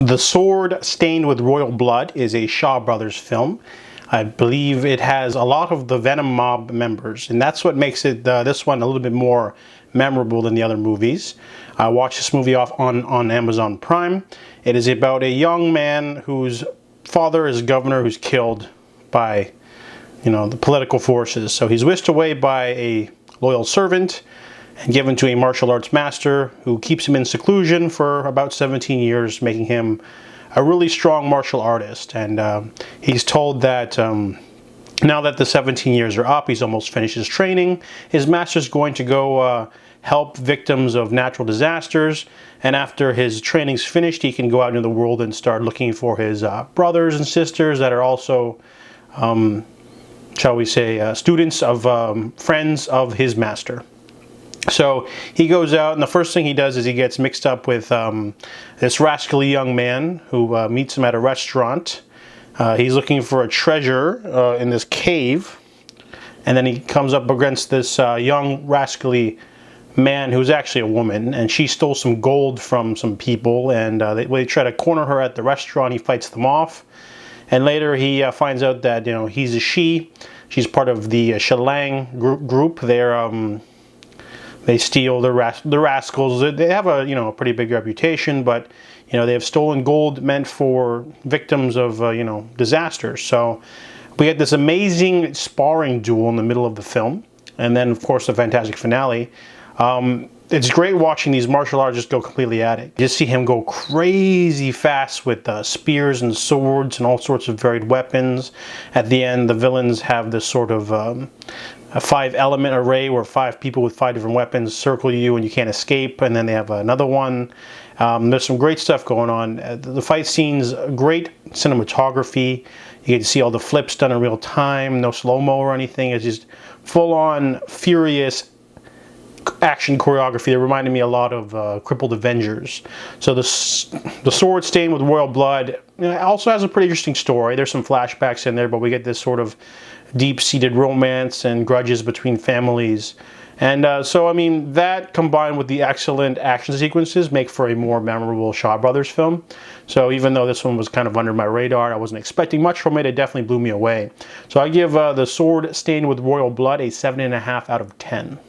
The Sword Stained with Royal Blood is a Shaw Brothers film. I believe it has a lot of the Venom mob members, and that's what makes it this one a little bit more memorable than the other movies. I watched this movie off on Amazon Prime. It is about a young man whose father is governor who's killed by, the political forces. So he's whisked away by a loyal servant and given to a martial arts master who keeps him in seclusion for about 17 years, making him a really strong martial artist. And he's told that now that the 17 years are up, he's almost finished his training, his master's going to go help victims of natural disasters, and after his training's finished, he can go out into the world and start looking for his brothers and sisters that are also, shall we say, students of friends of his master. So he goes out, and the first thing he does is he gets mixed up with this rascally young man who meets him at a restaurant. He's looking for a treasure in this cave, and then he comes up against this young rascally man who's actually a woman, and she stole some gold from some people, and they try to corner her at the restaurant. He fights them off, and later he finds out that he's a she. She's part of the Shelang group. They steal the rascals. They have a pretty big reputation, but they have stolen gold meant for victims of disasters. So we get this amazing sparring duel in the middle of the film, and then of course the fantastic finale. It's great watching these martial artists go completely at it. You just see him go crazy fast with spears and swords and all sorts of varied weapons. At the end, the villains have this sort of a 5-element array where 5 people with 5 different weapons circle you and you can't escape, and then they have another one. There's some great stuff going on. The fight scenes, great cinematography. You get to see all the flips done in real time, no slow-mo or anything. It's just full-on furious action choreography that reminded me a lot of Crippled Avengers. So the Sword Stained with Royal Blood also has a pretty interesting story. There's some flashbacks in there, but we get this sort of deep-seated romance and grudges between families. And so, I mean, that combined with the excellent action sequences make for a more memorable Shaw Brothers film. So even though this one was kind of under my radar, I wasn't expecting much from it, it definitely blew me away. So I give The Sword Stained with Royal Blood a 7.5 out of 10.